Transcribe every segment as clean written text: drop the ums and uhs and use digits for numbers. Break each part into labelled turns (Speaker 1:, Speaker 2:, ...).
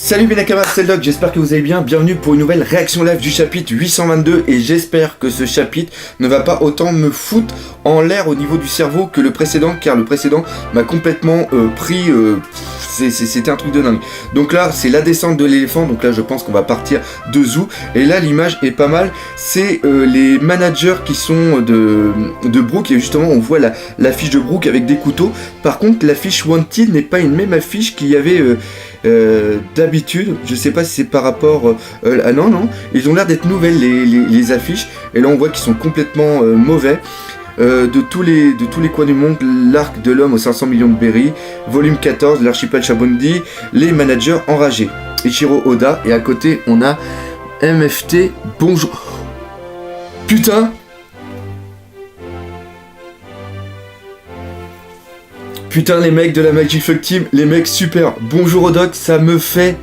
Speaker 1: Salut mes nakamas, c'est le Doc, j'espère que vous allez bien, bienvenue pour une nouvelle réaction live du chapitre 822 et j'espère que ce chapitre ne va pas autant me foutre en l'air au niveau du cerveau que le précédent, car le précédent m'a complètement pris, c'était un truc de dingue. Donc là c'est la descente de l'éléphant, donc là je pense qu'on va partir de zoo, et là l'image est pas mal, c'est les managers qui sont de Brooke, et justement on voit l'affiche de Brooke avec des couteaux. Par contre l'affiche Wanted n'est pas une même affiche qu'il y avait d'habitude, je sais pas si c'est par rapport ah non, ils ont l'air d'être nouvelles les affiches, et là on voit qu'ils sont complètement mauvais. De tous les coins du monde, l'arc de l'homme aux 500 millions de berries, volume 14, l'archipel Chabondi, les managers enragés, Ichiro Oda, et à côté on a MFT, bonjour. Putain, les mecs de la Magic Fuck Team, les mecs super, bonjour au doc, ça me fait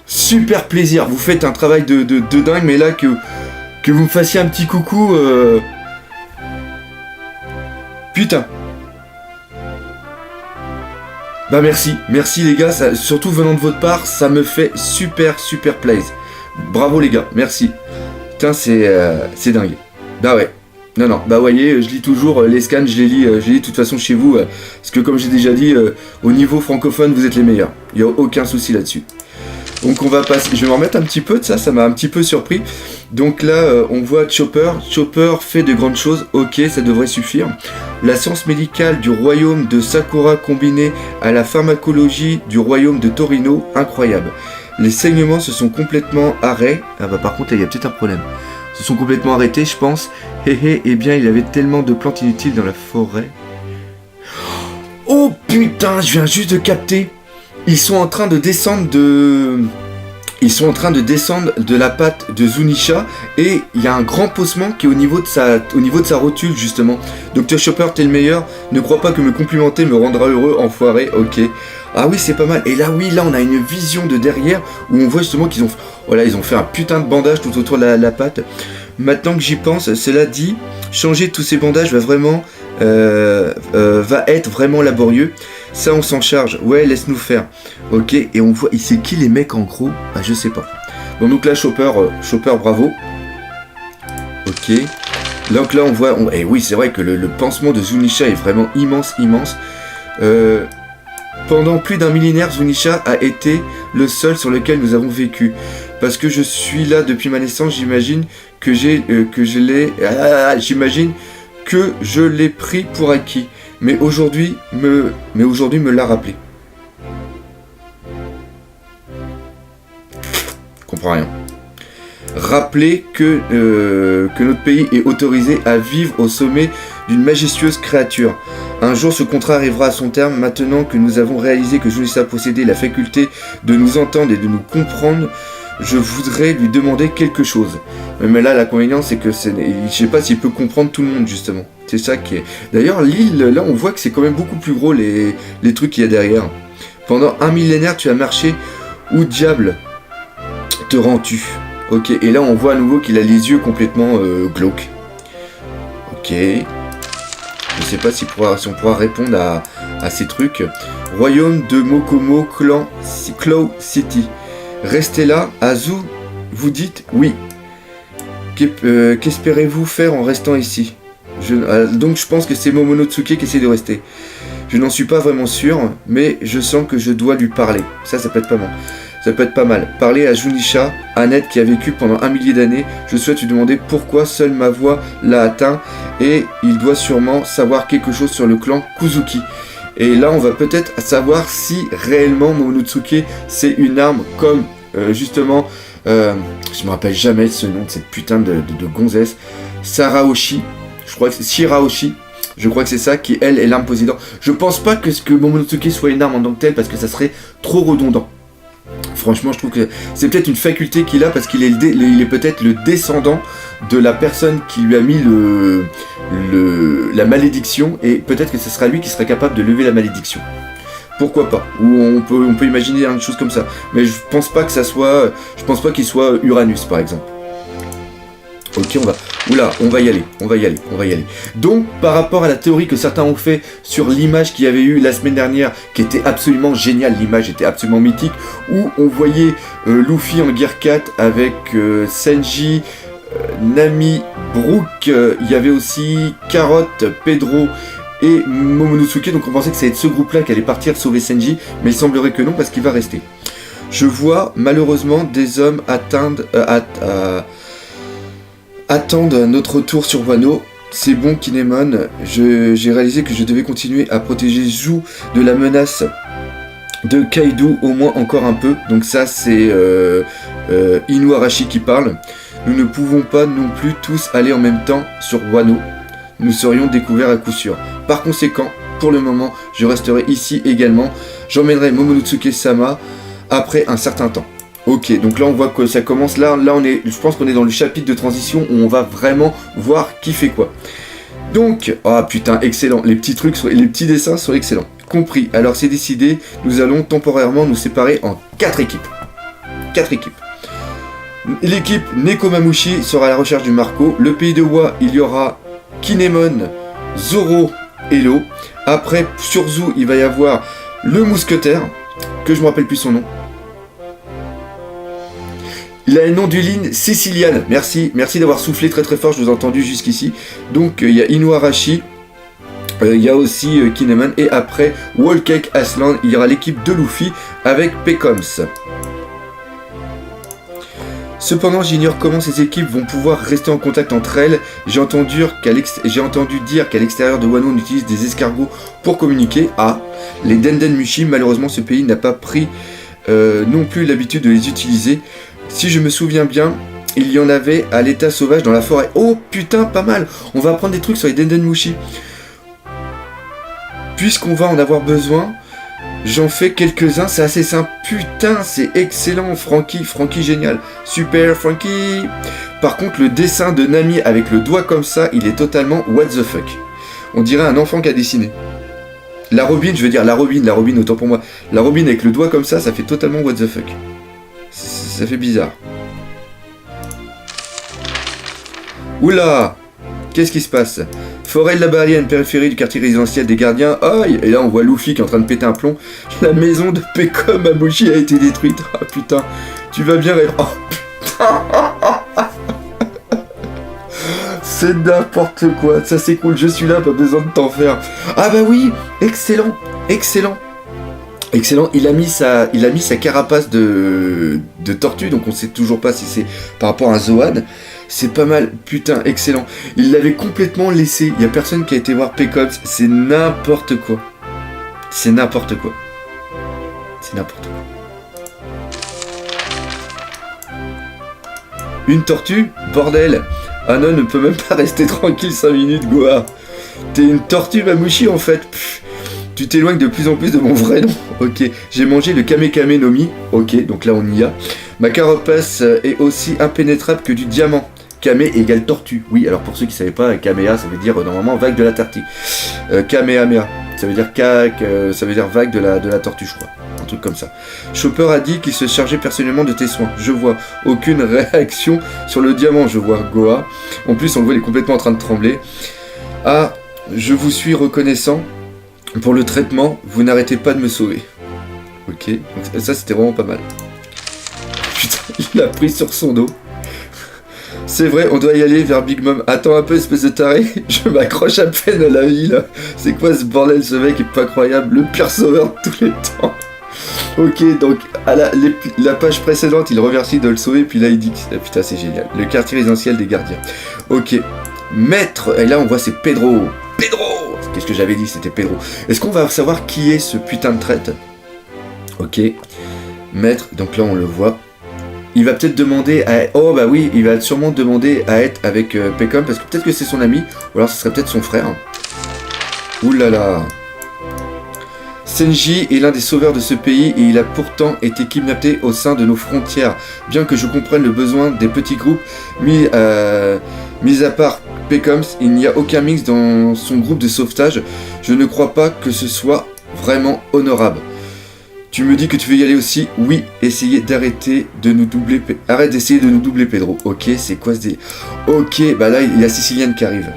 Speaker 1: super plaisir, vous faites un travail de dingue, mais là que vous me fassiez un petit coucou, putain. Bah merci les gars, ça, surtout venant de votre part, ça me fait super plaisir. Bravo les gars, merci. Putain c'est dingue. Bah ouais. Non, bah voyez, je lis toujours les scans, je les lis de toute façon chez vous, parce que comme j'ai déjà dit, au niveau francophone, vous êtes les meilleurs. Il n'y a aucun souci là-dessus. Donc on va passer, je vais m'en remettre un petit peu de ça m'a un petit peu surpris. Donc là, on voit Chopper fait de grandes choses, ok, ça devrait suffire. La science médicale du royaume de Sakura combinée à la pharmacologie du royaume de Torino, incroyable. Les saignements se sont complètement arrêtés. Ah bah par contre, il y a peut-être un problème. Se sont complètement arrêtés, je pense. Eh bien, il y avait tellement de plantes inutiles dans la forêt. Oh putain, je viens juste de capter. Ils sont en train de descendre de la patte de Zunisha, et il y a un grand paussement qui est au niveau de sa rotule justement. Dr Chopper, t'es le meilleur. Ne crois pas que me complimenter me rendra heureux, enfoiré. Ok. Ah oui, c'est pas mal. Et là, oui, là, on a une vision de derrière où on voit justement qu'ils ont, voilà, ils ont fait un putain de bandage tout autour de la patte. Maintenant que j'y pense, cela dit, changer tous ces bandages va être vraiment laborieux. Ça, on s'en charge. Ouais, laisse-nous faire. Ok, et on voit, c'est qui les mecs en gros? Ah, je sais pas. Bon, donc là, Chopper, bravo. Ok. Donc là, on voit, et oui, c'est vrai que le pansement de Zunisha est vraiment immense. Pendant plus d'un millénaire, Zunisha a été le seul sur lequel nous avons vécu. Parce que je suis là depuis ma naissance, j'imagine que je l'ai pris pour acquis. Mais aujourd'hui me l'a rappelé. Je comprends rien. Rappeler que notre pays est autorisé à vivre au sommet d'une majestueuse créature. Un jour, ce contrat arrivera à son terme. Maintenant que nous avons réalisé que Zunisha possédait la faculté de nous entendre et de nous comprendre, je voudrais lui demander quelque chose. Mais là, l'inconvénient, c'est que je sais pas s'il peut comprendre tout le monde, justement. C'est ça qui est... D'ailleurs, l'île, là, on voit que c'est quand même beaucoup plus gros, les trucs qu'il y a derrière. Pendant un millénaire, tu as marché. Où diable te rends-tu? Ok, et là, on voit à nouveau qu'il a les yeux complètement glauques. Ok. Je sais pas si on pourra répondre à ces trucs. Royaume de Mokomo, Claw City. Restez là, Azu, vous dites oui. Qu'espérez-vous faire en restant ici? Donc je pense que c'est Momonotsuke qui essaie de rester. Je n'en suis pas vraiment sûr, mais je sens que je dois lui parler. Ça peut être pas mal. Parler à Zunisha, un être qui a vécu pendant un millier d'années. Je souhaite lui demander pourquoi seule ma voix l'a atteint, et il doit sûrement savoir quelque chose sur le clan Kuzuki. Et là, on va peut-être savoir si réellement Momonotsuke c'est une arme comme justement, je me rappelle jamais de ce nom de cette putain de gonzesse, Saraoshi, je crois que c'est Shiraoshi, je crois que c'est ça qui elle est l'arme possédant. Je pense pas que Momonotsuke soit une arme en tant que telle, parce que ça serait trop redondant. Franchement, je trouve que c'est peut-être une faculté qu'il a, parce qu'il est, il est peut-être le descendant de la personne qui lui a mis la malédiction, et peut-être que ce sera lui qui serait capable de lever la malédiction. Pourquoi pas? Ou on peut imaginer une chose comme ça. Mais je pense pas que ça soit... Je pense pas qu'il soit Uranus, par exemple. Ok, on va... Oula, on va y aller. Donc, par rapport à la théorie que certains ont fait sur l'image qu'il y avait eu la semaine dernière, qui était absolument géniale, l'image était absolument mythique, où on voyait Luffy en Gear 4 avec Sanji, Nami, Brook, il y avait aussi Carotte, Pedro et Momonosuke, donc on pensait que ça allait être ce groupe-là qui allait partir sauver Sanji, mais il semblerait que non, parce qu'il va rester. Je vois malheureusement des hommes attendre notre tour sur Wano. C'est bon, Kinemon, j'ai réalisé que je devais continuer à protéger Zou de la menace de Kaido, au moins encore un peu. Donc ça, c'est Inuarashi qui parle. Nous ne pouvons pas non plus tous aller en même temps sur Wano. Nous serions découverts à coup sûr. Par conséquent, pour le moment, je resterai ici également. J'emmènerai Momonosuke-sama après un certain temps. Ok, donc là on voit que ça commence, là je pense qu'on est dans le chapitre de transition où on va vraiment voir qui fait quoi. Donc, ah putain, excellent, les petits dessins sont excellents. Compris, alors c'est décidé, nous allons temporairement nous séparer en 4 équipes. 4 équipes. L'équipe Nekomamushi sera à la recherche du Marco. Le pays de Wa, il y aura Kinemon, Zoro et Lo. Après, sur Zou, il va y avoir le mousquetaire, que je me rappelle plus son nom. Il a le nom d'une ligne sicilienne. Merci d'avoir soufflé très très fort, je vous ai entendu jusqu'ici. Donc il y a Inuarashi, il y a aussi Kinemon, et après Whole Cake Aslan, il y aura l'équipe de Luffy avec Pecoms. Cependant, j'ignore comment ces équipes vont pouvoir rester en contact entre elles. J'ai entendu dire qu'à l'extérieur de Wano, on utilise des escargots pour communiquer. Ah, les Denden Mushi, malheureusement ce pays n'a pas pris non plus l'habitude de les utiliser. Si je me souviens bien, il y en avait à l'état sauvage dans la forêt. Oh putain, pas mal. On va apprendre des trucs sur les Denden Mushi. Puisqu'on va en avoir besoin, j'en fais quelques-uns, c'est assez simple. Putain, c'est excellent, Franky génial. Super, Franky. Par contre, le dessin de Nami avec le doigt comme ça, il est totalement what the fuck. On dirait un enfant qui a dessiné. La Robin, autant pour moi. La Robin avec le doigt comme ça fait totalement what the fuck. Ça fait bizarre. Oula! Qu'est-ce qui se passe? Forêt de la Baleine, périphérie du quartier résidentiel des gardiens. Aïe! Et là on voit Luffy qui est en train de péter un plomb. La maison de Pecomamushi a été détruite. Ah putain, tu vas bien rire. Oh putain! C'est n'importe quoi. Ça c'est cool, je suis là, pas besoin de t'en faire. Ah bah oui! Excellent! Excellent, il a mis sa carapace de tortue, donc on sait toujours pas si c'est par rapport à Zoan. C'est pas mal, putain, excellent. Il l'avait complètement laissé, il y a personne qui a été voir Pecops, c'est n'importe quoi. Une tortue? Bordel! Anon ne peut même pas rester tranquille 5 minutes, Goa. T'es une tortue Mamushi en fait. Pff. Tu t'éloignes de plus en plus de mon vrai nom. Ok, j'ai mangé le Kamekame no Mi. Ok, donc là on y a. Ma carapace est aussi impénétrable que du diamant. Kame égale tortue. Oui, alors pour ceux qui ne savaient pas, Kamea ça veut dire normalement vague de la tortue. Kamehameha, ça veut dire ça veut dire vague de la tortue, je crois. Un truc comme ça. Chopper a dit qu'il se chargeait personnellement de tes soins. Je vois aucune réaction sur le diamant, je vois Goa. En plus, on le voit, il est complètement en train de trembler. Ah, je vous suis reconnaissant. Pour le traitement, vous n'arrêtez pas de me sauver. Ok, donc ça c'était vraiment pas mal. Putain, il l'a pris sur son dos. C'est vrai, on doit y aller vers Big Mom. Attends un peu, espèce de taré. Je m'accroche à peine à la vie là. C'est quoi ce bordel, ce mec est pas croyable. Le pire sauveur de tous les temps. Ok, donc à la page précédente, il remercie de le sauver. Puis là, il dit que putain, c'est génial. Le quartier résidentiel des gardiens. Ok, maître. Et là, on voit c'est Pedro. Qu'est-ce que j'avais dit, c'était Pedro. Est-ce qu'on va savoir qui est ce putain de traite? Ok. Maître, donc là on le voit. Il va peut-être demander à... Oh bah oui, il va sûrement demander à être avec Pecom, parce que peut-être que c'est son ami, ou alors ce serait peut-être son frère. Ouh là là. Senji est l'un des sauveurs de ce pays et il a pourtant été kidnappé au sein de nos frontières. Bien que je comprenne le besoin des petits groupes, mis à part Pecoms, il n'y a aucun mix dans son groupe de sauvetage. Je ne crois pas que ce soit vraiment honorable. Tu me dis que tu veux y aller aussi? Oui, essayer d'arrêter de nous doubler. Arrête d'essayer de nous doubler, Pedro. Ok, c'est quoi ce délire? Ok, bah là, il y a Sicilienne qui arrive.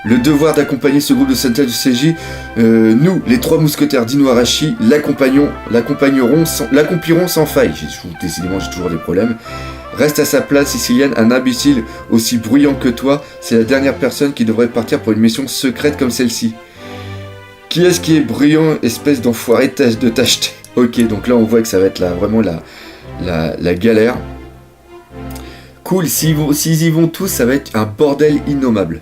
Speaker 1: Le devoir d'accompagner ce groupe de soldats du CJ, nous, les 3 mousquetaires d'Inuarashi, l'accomplirons sans faille. Décidément, j'ai toujours des problèmes. Reste à sa place, Sicilienne, un imbécile aussi bruyant que toi, c'est la dernière personne qui devrait partir pour une mission secrète comme celle-ci. Qui est-ce qui est bruyant, espèce d'enfoiré de t'acheter? Ok, donc là on voit que ça va être vraiment la galère. Cool, s'ils y vont tous, ça va être un bordel innommable.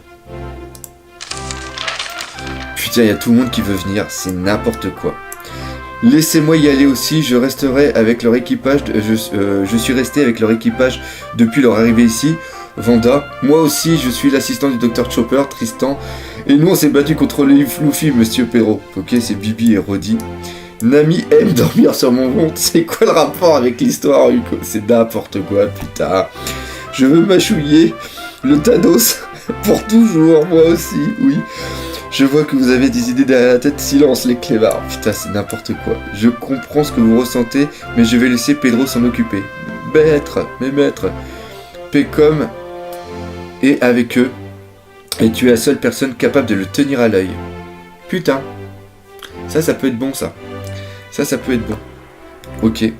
Speaker 1: Putain, il y a tout le monde qui veut venir, c'est n'importe quoi. Laissez-moi y aller aussi, je resterai avec leur équipage, je suis resté avec leur équipage depuis leur arrivée ici. Vanda, moi aussi je suis l'assistant du Dr Chopper, Tristan, et nous on s'est battu contre les Luffy, monsieur Pedro. Ok, c'est Bibi et Roddy. Nami aime dormir sur mon ventre, c'est quoi le rapport avec l'histoire, Hugo? C'est n'importe quoi, putain. Je veux m'achouiller le Thanos pour toujours, moi aussi, oui. Je vois que vous avez des idées derrière la tête, silence les clébards. Putain, c'est n'importe quoi. Je comprends ce que vous ressentez, mais je vais laisser Pedro s'en occuper. Maître, Pécom est avec eux, et tu es la seule personne capable de le tenir à l'œil. Putain. Ça peut être bon, ça. Ça peut être bon. Ok.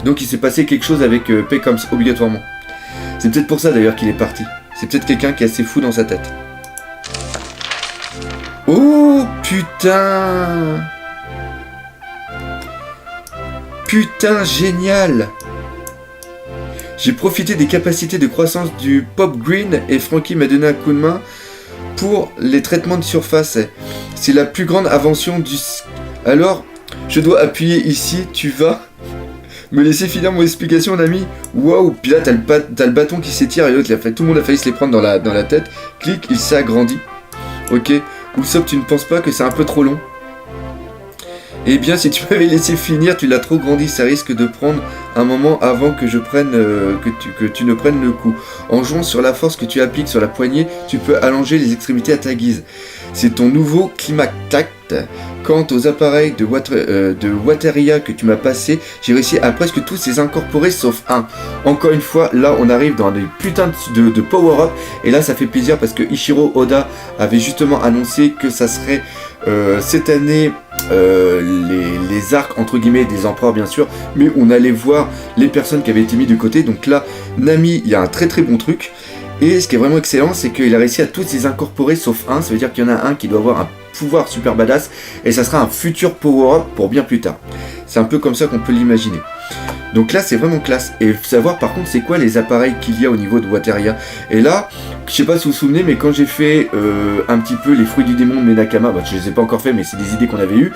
Speaker 1: Donc il s'est passé quelque chose avec Pécom, obligatoirement. C'est peut-être pour ça d'ailleurs qu'il est parti. C'est peut-être quelqu'un qui est assez fou dans sa tête. Oh putain! Putain, génial! J'ai profité des capacités de croissance du Pop Green et Frankie m'a donné un coup de main pour les traitements de surface. C'est la plus grande invention du... Alors, je dois appuyer ici, tu vas me laisser finir mon explication, ami? Waouh! Puis là, t'as le bâton qui s'étire et l'autre, tout le monde a failli se les prendre dans la tête. Clic, il s'agrandit. Ok. Usopp, tu ne penses pas que c'est un peu trop long? Eh bien, si tu m'avais laissé finir, tu l'as trop grandi, ça risque de prendre un moment avant que je prenne, que tu ne prennes le coup. En jouant sur la force que tu appliques sur la poignée, tu peux allonger les extrémités à ta guise. C'est ton nouveau Climactact. Quant aux appareils de Wateria que tu m'as passé, j'ai réussi à presque tous les incorporer sauf un. Encore une fois, là on arrive dans des putains de power-up, et là ça fait plaisir parce que Ichiro Oda avait justement annoncé que ça serait cette année les arcs entre guillemets des empereurs bien sûr, mais on allait voir les personnes qui avaient été mises de côté. Donc là, Nami, il y a un très très bon truc. Et ce qui est vraiment excellent, c'est qu'il a réussi à tous les incorporer sauf un. Ça veut dire qu'il y en a un qui doit avoir un pouvoir super badass, et ça sera un futur power-up pour bien plus tard. C'est un peu comme ça qu'on peut l'imaginer. Donc là, c'est vraiment classe. Et savoir par contre, c'est quoi les appareils qu'il y a au niveau de Wateria. Et là, je sais pas si vous vous souvenez, mais quand j'ai fait un petit peu les fruits du démon de Menakama, bah, je les ai pas encore fait, mais c'est des idées qu'on avait eues,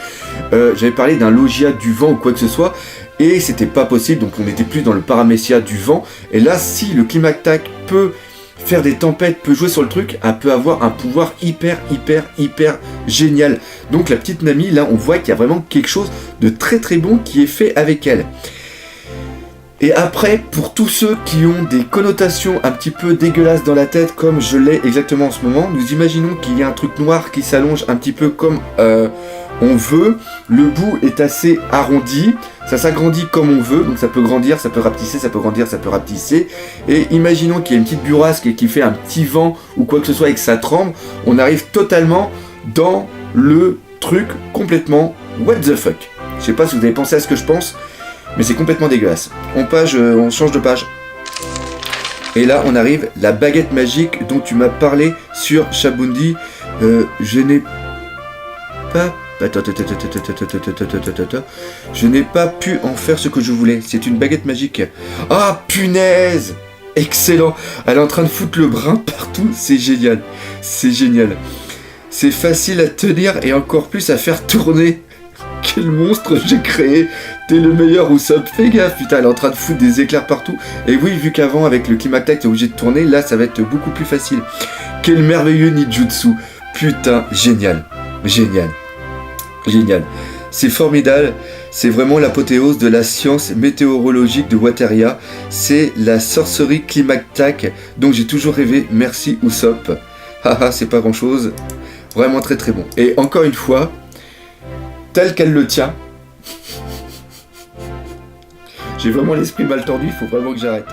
Speaker 1: j'avais parlé d'un Logia du vent ou quoi que ce soit, et c'était pas possible, donc on était plus dans le Paramecia du vent. Et là, si le Climactac peut faire des tempêtes, peut jouer sur le truc, elle peut avoir un pouvoir hyper génial. Donc la petite Nami, là on voit qu'il y a vraiment quelque chose de très très bon qui est fait avec elle. Et après, pour tous ceux qui ont des connotations un petit peu dégueulasses dans la tête, comme je l'ai exactement en ce moment, nous imaginons qu'il y a un truc noir qui s'allonge un petit peu comme on veut. Le bout est assez arrondi, ça s'agrandit comme on veut, donc ça peut grandir, ça peut rapetisser, ça peut grandir, ça peut rapetisser. Et imaginons qu'il y a une petite burrasque et qui fait un petit vent ou quoi que ce soit et que ça tremble, on arrive totalement dans le truc complètement what the fuck. Je sais pas si vous avez pensé à ce que je pense, mais c'est complètement dégueulasse. On change de page. Et là, on arrive, la baguette magique dont tu m'as parlé sur Shabundi. Je n'ai pas... Je n'ai pas pu en faire ce que je voulais. C'est une baguette magique. Ah, punaise! Excellent! Elle est en train de foutre le brin partout. C'est génial. C'est génial. C'est facile à tenir et encore plus à faire tourner. Quel monstre j'ai créé! T'es le meilleur, Usopp. Fais gaffe, putain, elle est en train de foutre des éclairs partout. Et oui, vu qu'avant, avec le Climactac, t'es obligé de tourner, là, ça va être beaucoup plus facile. Quel merveilleux ninjutsu! Putain, génial. Génial. Génial. C'est formidable. C'est vraiment l'apothéose de la science météorologique de Wateria. C'est la sorcerie Climactac dont j'ai toujours rêvé. Merci, Usopp. Haha, c'est pas grand chose. Vraiment très très bon. Et encore une fois, tel qu'elle le tient. J'ai vraiment l'esprit mal tordu, il faut vraiment que j'arrête.